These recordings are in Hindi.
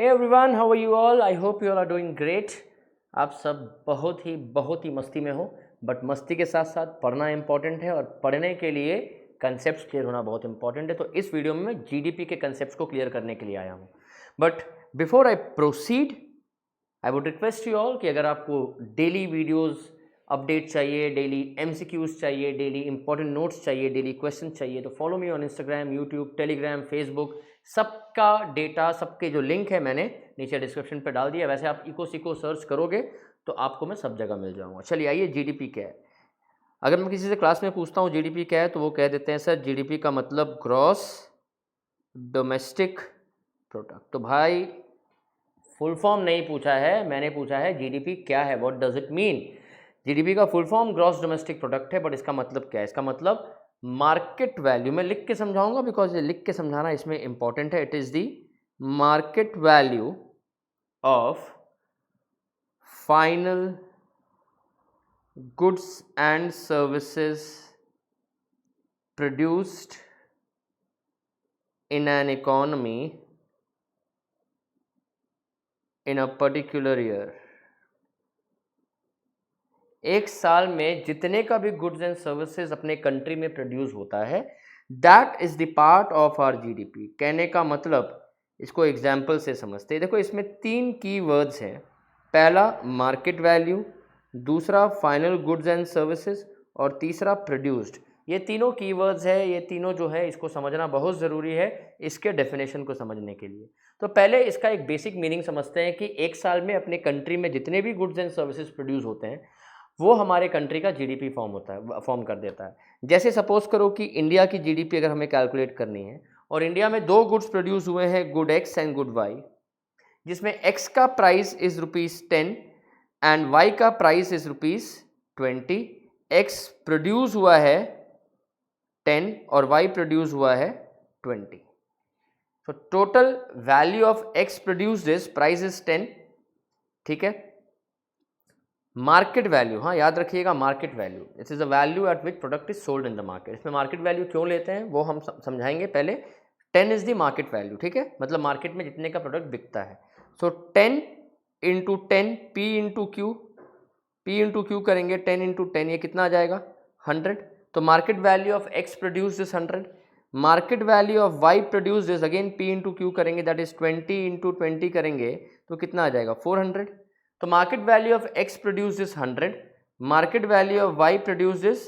Hey everyone, how are you all? I hope you all are doing great. आप सब बहुत ही मस्ती में हो, बट मस्ती के साथ साथ पढ़ना इम्पॉर्टेंट है और पढ़ने के लिए कंसेप्ट क्लियर होना बहुत इंपॉर्टेंट है। तो इस वीडियो में मैं जीडीपी के कंसेप्ट को क्लियर करने के लिए आया हूँ। But before I proceed, I would request you all कि अगर आपको डेली वीडियोज़ अपडेट चाहिए, डेली एमसीक्यूज चाहिए, डेली इंपॉर्टेंट नोट्स चाहिए, डेली क्वेश्चन चाहिए, तो follow me on Instagram, YouTube, Telegram, Facebook. सबका डेटा, सबके जो लिंक है मैंने नीचे डिस्क्रिप्शन पे डाल दिया। वैसे आप इको सिको सर्च करोगे तो आपको मैं सब जगह मिल जाऊंगा। चलिए आइए, जीडीपी क्या है। अगर मैं किसी से क्लास में पूछता हूँ जीडीपी क्या है, तो वो कह देते हैं सर जीडीपी का मतलब ग्रॉस डोमेस्टिक प्रोडक्ट। तो भाई फुल फॉर्म नहीं पूछा है, मैंने पूछा है जीडीपी क्या है, what does it mean. GDP का full form gross domestic product है, बट इसका मतलब क्या है? इसका मतलब मार्केट वैल्यू। मैं लिख के समझाऊंगा बिकॉज ये लिख के समझाना इसमें इंपॉर्टेंट है। It is the market value of final goods and services produced in an economy in a particular year. एक साल में जितने का भी गुड्स एंड सर्विसेज अपने कंट्री में प्रोड्यूस होता है, that is the part of our GDP. कहने का मतलब, इसको एग्जाम्पल से समझते हैं। देखो इसमें 3 की वर्ड्स हैं। पहला मार्केट वैल्यू, दूसरा फाइनल गुड्स एंड सर्विसेज और तीसरा प्रोड्यूस्ड। ये तीनों कीवर्ड्स है, ये तीनों जो है इसको समझना बहुत ज़रूरी है इसके डेफिनेशन को समझने के लिए। तो पहले इसका एक बेसिक मीनिंग समझते हैं कि एक साल में अपने कंट्री में जितने भी गुड्स एंड सर्विसेज प्रोड्यूस होते हैं वो हमारे कंट्री का जीडीपी फॉर्म कर देता है। जैसे सपोज करो कि इंडिया की जीडीपी अगर हमें कैलकुलेट करनी है और इंडिया में 2 गुड्स प्रोड्यूस हुए हैं, good X and good Y, जिसमें एक्स का प्राइस इज ₹10 एंड वाई का प्राइस इज ₹20। एक्स प्रोड्यूस हुआ है 10 और वाई प्रोड्यूस हुआ है 20। So total value of X produced is price is 10, ठीक है। मार्केट वैल्यू, हाँ याद रखिएगा, market value it is a value at which product is sold in the market. इसमें मार्केट वैल्यू क्यों लेते हैं वो हम समझाएंगे। पहले 10 इज द मार्केट वैल्यू, ठीक है, मतलब मार्केट में जितने का प्रोडक्ट बिकता है। सो 10 इंटू 10 पी इंटू क्यू करेंगे। 10 इंटू 10 ये कितना आ जाएगा? 100। तो market value of X produced is 100। Market value of Y produced is, again P into Q करेंगे, दैट इज 20 इंटू 20 करेंगे तो कितना आ जाएगा? 400। तो market value of X produced is 100, market value of Y produced is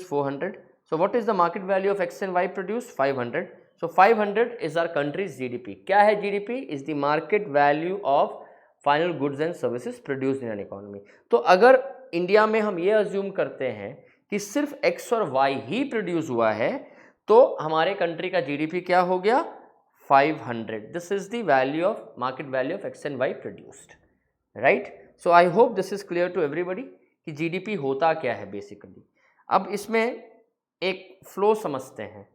400. So what is the market value of x and y produced? 500. So 500 is our country's GDP. क्या है GDP? Is the market value of final goods and services produced in an economy. तो अगर इंडिया में हम ये अज्यूम करते हैं कि सिर्फ x और y ही प्रोड्यूस हुआ है तो हमारे कंट्री का GDP क्या हो गया? 500. This is the value of market value of x and y produced, right? So I hope this is clear to everybody कि GDP होता क्या है बेसिकली। अब इसमें एक फ्लो समझते हैं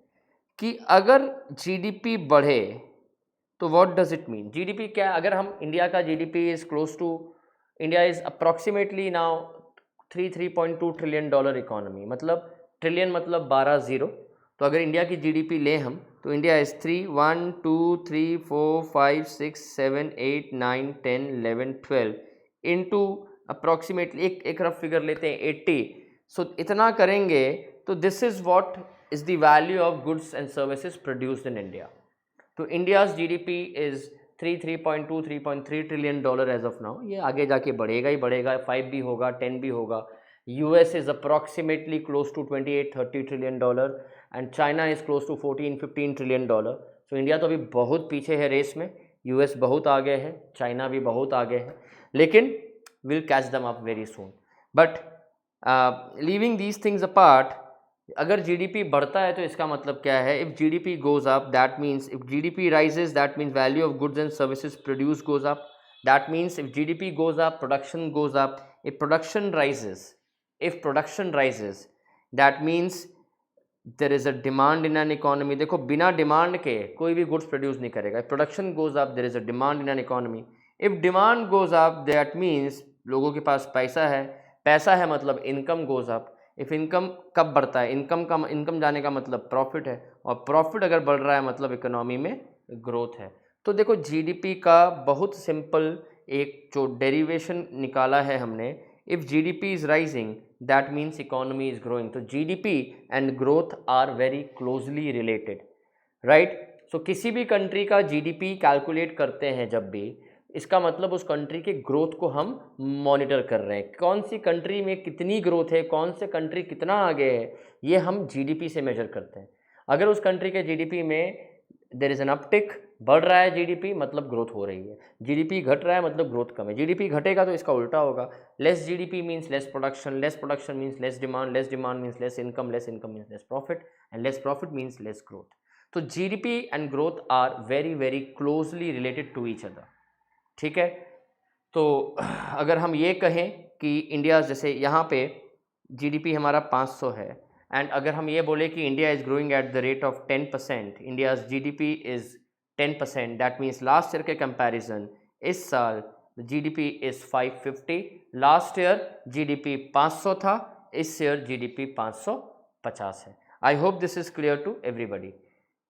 कि अगर जीडीपी बढ़े तो what does it mean. GDP क्या? अगर हम इंडिया का GDP is close to, India is approximately now 3.2 trillion dollar economy, मतलब ट्रिलियन मतलब 12 जीरो। तो अगर इंडिया की जीडीपी लें हम तो इंडिया इज 3, 1, 2, 3, 4, 5, 6, 7, 8, 9, 10, 11, 12 इंटू अप्रॉक्सीमेटली एक रफ फिगर लेते हैं 80। सो इतना करेंगे तो this is what is the value of goods and services produced in India. तो India's GDP is 3.2, 3.3 trillion dollar as of now. ये आगे जाके बढ़ेगा ही बढ़ेगा, 5 भी होगा, 10 भी होगा। US is approximately close to 28-30 trillion dollar and China is close to 14-15 trillion dollar. So India तो अभी बहुत पीछे है रेस में, यूएस बहुत आगे है, चाइना भी बहुत आगे है, लेकिन will catch them up very soon. But leaving these things apart, अगर जीडीपी बढ़ता है तो इसका मतलब क्या है? If GDP goes up that means, if GDP rises that means value of goods and services produce goes up. That means if GDP goes up production goes up. If production rises that means there is a demand in an economy. देखो बिना डिमांड के कोई भी गुड्स प्रोड्यूस नहीं करेगा। If production goes up there is a demand in an economy. If demand goes up that means लोगों के पास पैसा है, पैसा है मतलब income goes up. If income कब बढ़ता है? इनकम जाने का मतलब प्रॉफिट है, और प्रॉफिट अगर बढ़ रहा है मतलब इकोनॉमी में ग्रोथ है। तो देखो जीडीपी का बहुत सिंपल एक जो डेरिवेशन निकाला है हमने, if GDP is rising that means economy is growing. तो GDP and growth are very closely related, right. So किसी भी कंट्री का जीडीपी कैलकुलेट करते हैं जब भी, इसका मतलब उस कंट्री के ग्रोथ को हम मॉनिटर कर रहे हैं, कौन सी कंट्री में कितनी ग्रोथ है, कौन से कंट्री कितना आगे है, ये हम जीडीपी से मेजर करते हैं। अगर उस कंट्री के जीडीपी में देयर इज एन अपटिक, बढ़ रहा है जीडीपी मतलब ग्रोथ हो रही है, जीडीपी घट रहा है मतलब ग्रोथ कम है, जीडीपी घटेगा तो इसका उल्टा होगा, less GDP means less production means less demand means less income means less profit, and less profit means less growth. तो GDP and growth are very very closely related to each other, ठीक है। तो अगर हम ये कहें कि इंडिया, जैसे यहाँ पे जीडीपी हमारा 500 है, एंड अगर हम ये बोले कि India is growing at the rate of 10%, India's GDP is 10%, that means last year के कंपैरिजन इस साल GDP is 550, last year GDP 500 था, इस ईयर जीडीपी 550 है। I hope this is clear to everybody,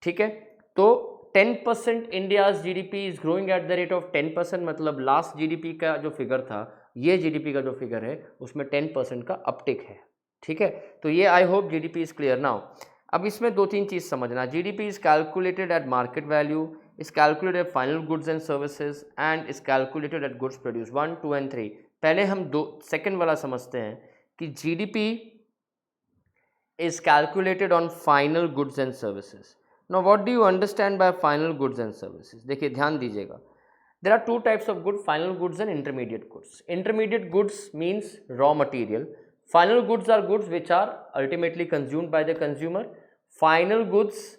ठीक है। तो 10% India's GDP is growing at the rate of 10%, मतलब लास्ट जीडीपी का जो फिगर था, ये जीडीपी का जो फिगर है उसमें 10% का अपटिक है, ठीक है। तो ये I hope GDP is clear now. अब इसमें दो तीन चीज़ समझना, GDP is calculated at market value, is calculated at final goods and services, and is calculated at goods produce 1, 2 and 3। पहले हम सेकेंड वाला समझते हैं कि GDP is calculated on final goods and services. Now what do you understand by final goods and services? देखिए ध्यान दीजिएगा, there are two types of goods, final goods and intermediate goods. Intermediate goods means raw material, final goods are goods which are ultimately consumed by the consumer. Final goods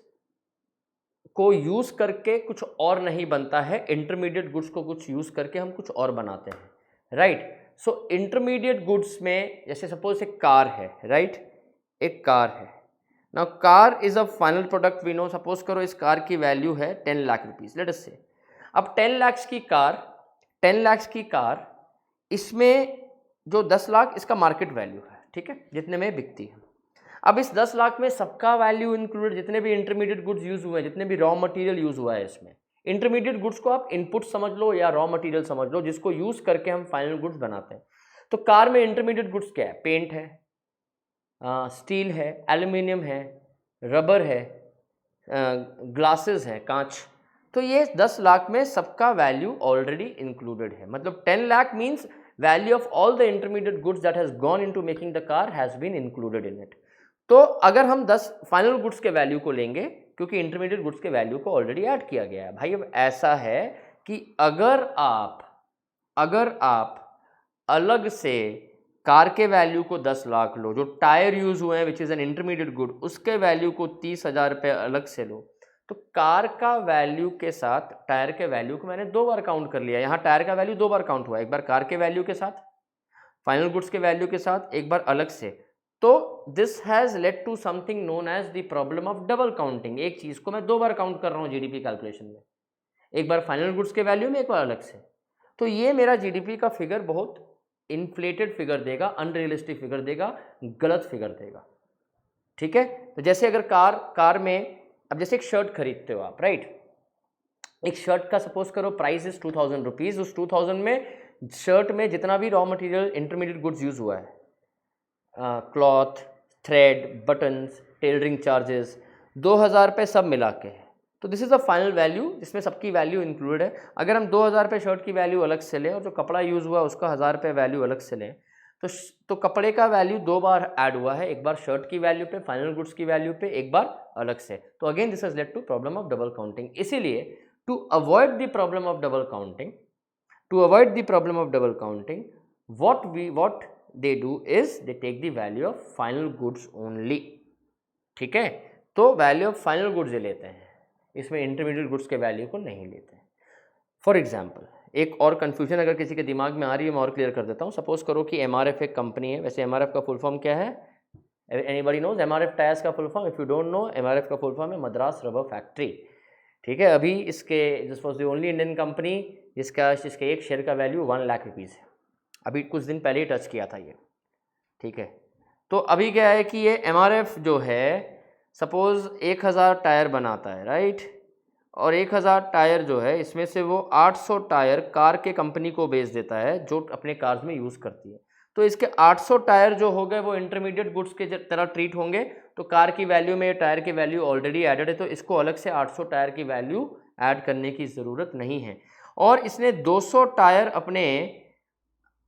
को यूज करके कुछ और नहीं बनता है, इंटरमीडिएट गुड्स को कुछ यूज करके हम कुछ और बनाते हैं, राइट। सो इंटरमीडिएट गुड्स में जैसे सपोज एक कार है, राइट, एक कार है। Now car is a final product we know, suppose करो इस कार की वैल्यू है 10 लाख रुपीज, लेट अस से। अब 10 लाख की कार इसमें जो 10 लाख इसका मार्केट वैल्यू है, ठीक है, जितने में बिकती है। अब इस 10 लाख में सबका वैल्यू इंक्लूडेड, जितने भी इंटरमीडिएट गुड्स यूज हुए हैं, जितने भी रॉ मटेरियल यूज हुआ है इसमें, इंटरमीडिएट गुड्स को आप इनपुट समझ लो या रॉ मटेरियल समझ लो, जिसको यूज करके हम फाइनल गुड्स बनाते हैं। तो कार में इंटरमीडिएट गुड्स क्या है? पेंट है, स्टील है, एल्यूमिनियम है, रबर है, ग्लासेस है, कांच। तो ये 10 लाख में सबका वैल्यू ऑलरेडी इंक्लूडेड है, मतलब 10 लाख means value of all the intermediate goods that has gone into making the car has been included in it. तो अगर हम 10 फाइनल गुड्स के वैल्यू को लेंगे, क्योंकि इंटरमीडिएट गुड्स के वैल्यू को ऑलरेडी ऐड किया गया है। भाई अब ऐसा है कि अगर आप अलग से कार के वैल्यू को 10 लाख लो, जो टायर यूज हुए हैं which is an intermediate good, उसके वैल्यू को 30,000 रुपये अलग से लो, तो कार का वैल्यू के साथ टायर के वैल्यू को मैंने 2 बार काउंट कर लिया। यहाँ टायर का वैल्यू 2 बार काउंट हुआ, एक बार कार के वैल्यू के साथ, फाइनल गुड्स के वैल्यू के साथ, एक बार अलग से। तो this has led to something known as the problem of double counting. एक चीज को मैं 2 बार काउंट कर रहा हूँ जीडीपी कैलकुलेशन में, एक बार फाइनल गुड्स के वैल्यू में, एक बार अलग से। तो ये मेरा जीडीपी का फिगर बहुत इन्फ्लेटेड फिगर देगा, अनरियलिस्टिक फिगर देगा, गलत फिगर देगा, ठीक है। तो जैसे अगर कार में, अब जैसे एक शर्ट खरीदते हो आप, राइट, एक शर्ट का सपोज करो प्राइस इज 2000 रुपीज, उस 2000 में शर्ट में जितना भी raw material intermediate goods use हुआ है, cloth, thread, buttons, tailoring charges, 2000 रुपये सब मिला के है। तो this is the final value, जिसमें सबकी वैल्यू इंक्लूडेड है। अगर हम 2000 रुपये शर्ट की वैल्यू अलग से लें और जो कपड़ा यूज़ हुआ उसका 1000 रुपये वैल्यू अलग से लें, तो कपड़े का वैल्यू 2 बार ऐड हुआ है, एक बार शर्ट की वैल्यू पे, फाइनल गुड्स की वैल्यू पे, एक बार अलग से। तो again this has led to problem of double counting. इसीलिए to avoid the problem of double counting, what they do is they take the value of final goods only, ठीक है। तो वैल्यू ऑफ फाइनल गुड्स ये लेते हैं, इसमें इंटरमीडिएट गुड्स के वैल्यू को नहीं लेते हैं। फॉर एग्जाम्पल, एक और कन्फ्यूजन अगर किसी के दिमाग में आ रही है मैं और क्लियर कर देता हूँ। सपोज करो कि एमआरएफ एक कंपनी है, वैसे एमआरएफ का फुल फॉर्म क्या है? एनीबॉडी नोज एमआरएफ टायर्स का full form? If you don't know, MRF का फुल फॉर्म है मद्रास रबर फैक्ट्री, ठीक है। अभी this was the only Indian company जिसके एक शेयर का वैल्यू 1 लाख रुपीज़ है। अभी कुछ दिन पहले ही टच किया था ये, ठीक है। तो अभी क्या है कि ये एमआरएफ जो है, सपोज 1000 टायर बनाता है, राइट, और 1000 टायर जो है इसमें से वो 800 टायर कार के कंपनी को बेच देता है जो अपने कार्स में यूज़ करती है। तो इसके 800 टायर जो हो गए वो इंटरमीडिएट गुड्स के तरह ट्रीट होंगे। तो कार की वैल्यू में टायर की वैल्यू ऑलरेडी एडेड है, तो इसको अलग से 800 टायर की वैल्यू ऐड करने की ज़रूरत नहीं है। और इसने 200 टायर अपने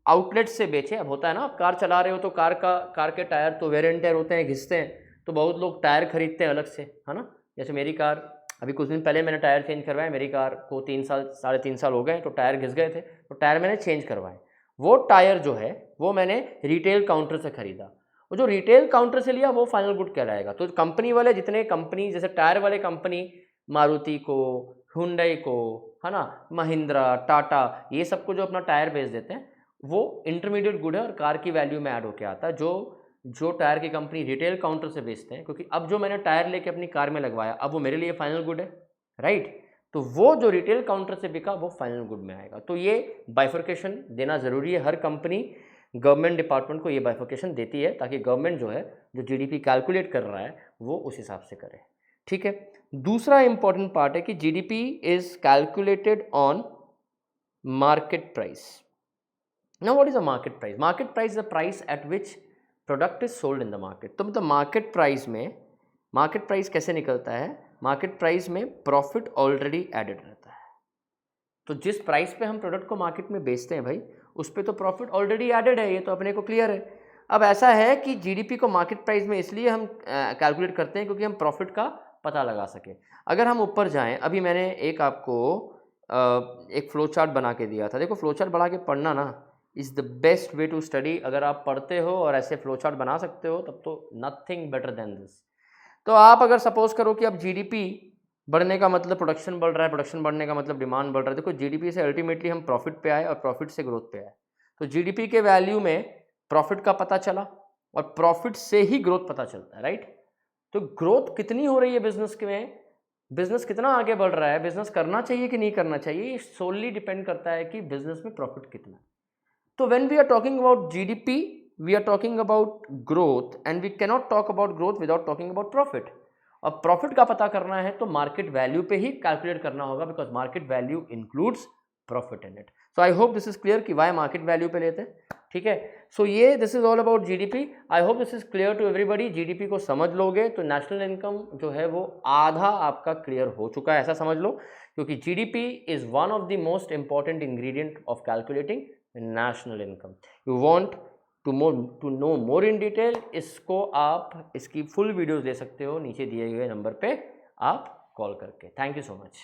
आउटलेट से बेचे। अब होता है ना, आप कार चला रहे हो तो कार के टायर तो वेयर एंड टेयर होते हैं, घिसते हैं, तो बहुत लोग टायर खरीदते हैं अलग से, है ना। जैसे मेरी कार, अभी कुछ दिन पहले मैंने टायर चेंज करवाए, मेरी कार को 3 साल 3.5 साल हो गए, तो टायर घिस गए थे, तो टायर मैंने चेंज करवाए। वो टायर जो है वो मैंने रिटेल काउंटर से खरीदा, और जो रिटेल काउंटर से लिया वो फाइनल गुड कहलाएगा। तो कंपनी वाले जितने कंपनी, जैसे टायर वाले कंपनी मारुति को, हुंडई को, है ना, महिंद्रा, टाटा, ये सबको जो अपना टायर बेच देते हैं वो इंटरमीडिएट गुड है और कार की वैल्यू में ऐड होके आता है, जो टायर की कंपनी रिटेल काउंटर से बेचते हैं। क्योंकि अब जो मैंने टायर लेके अपनी कार में लगवाया अब वो मेरे लिए फाइनल गुड है, राइट। तो वो जो रिटेल काउंटर से बिका वो फाइनल गुड में आएगा। तो ये बाइफर्केशन देना ज़रूरी है। हर कंपनी गवर्नमेंट डिपार्टमेंट को ये बाइफर्केशन देती है ताकि गवर्नमेंट जो है जो जीडीपी कैलकुलेट कर रहा है वो उस हिसाब से करे, ठीक है। दूसरा इंपॉर्टेंट पार्ट है कि GDP is calculated on market price. Now what is the market price? Market price is the price at which product is sold in the market. तो मतलब मार्केट प्राइस कैसे निकलता है? मार्केट प्राइस में प्रॉफिट ऑलरेडी एडेड रहता है। तो जिस प्राइस पे हम प्रोडक्ट को मार्केट में बेचते हैं भाई, उस पर तो प्रॉफिट ऑलरेडी एडेड है, ये तो अपने को क्लियर है। अब ऐसा है कि जीडीपी को मार्केट प्राइस में इसलिए हम कैलकुलेट करते हैं क्योंकि हम प्रॉफिट का पता लगा सकें। अगर हम ऊपर जाएं, अभी मैंने एक आपको एक फ्लो चार्ट बना के दिया था। देखो, फ्लो चार्ट बना के पढ़ना ना is the best way to study. अगर आप पढ़ते हो और ऐसे फ्लो चार्ट बना सकते हो तब तो नथिंग बेटर देन दिस। तो आप अगर सपोज करो कि अब जीडीपी बढ़ने का मतलब प्रोडक्शन बढ़ रहा है, प्रोडक्शन बढ़ने का मतलब डिमांड बढ़ रहा है। देखो, जीडीपी से अल्टीमेटली हम प्रॉफिट पे आए और प्रॉफिट से ग्रोथ पे आए। तो जीडीपी के वैल्यू में प्रॉफिट का पता चला और प्रॉफिट से ही ग्रोथ पता चलता है, राइट। तो ग्रोथ कितनी हो रही है बिजनेस में, बिजनेस कितना आगे बढ़ रहा है, बिजनेस करना चाहिए कि नहीं करना चाहिए, ये सोलली डिपेंड करता है कि बिजनेस में प्रॉफिट कितना है। So when we are talking about GDP, we are talking about growth and we cannot talk about growth without talking about profit. अब प्रॉफिट का पता करना है तो मार्केट वैल्यू पे ही कैलकुलेट करना होगा, because market value includes profit in it. So I hope this is clear कि वाई मार्केट वैल्यू पे लेते हैं, ठीक है। सो ये this is all about GDP. I hope this is clear to everybody. GDP को समझ लोगे तो नेशनल इनकम जो है वो आधा आपका क्लियर हो चुका है, ऐसा समझ लो, क्योंकि GDP is one of the most important ingredient of calculating national income. You want to know more in detail, इसको आप इसकी फुल वीडियोस ले सकते हो नीचे दिए गए नंबर पे आप कॉल करके। Thank you so much.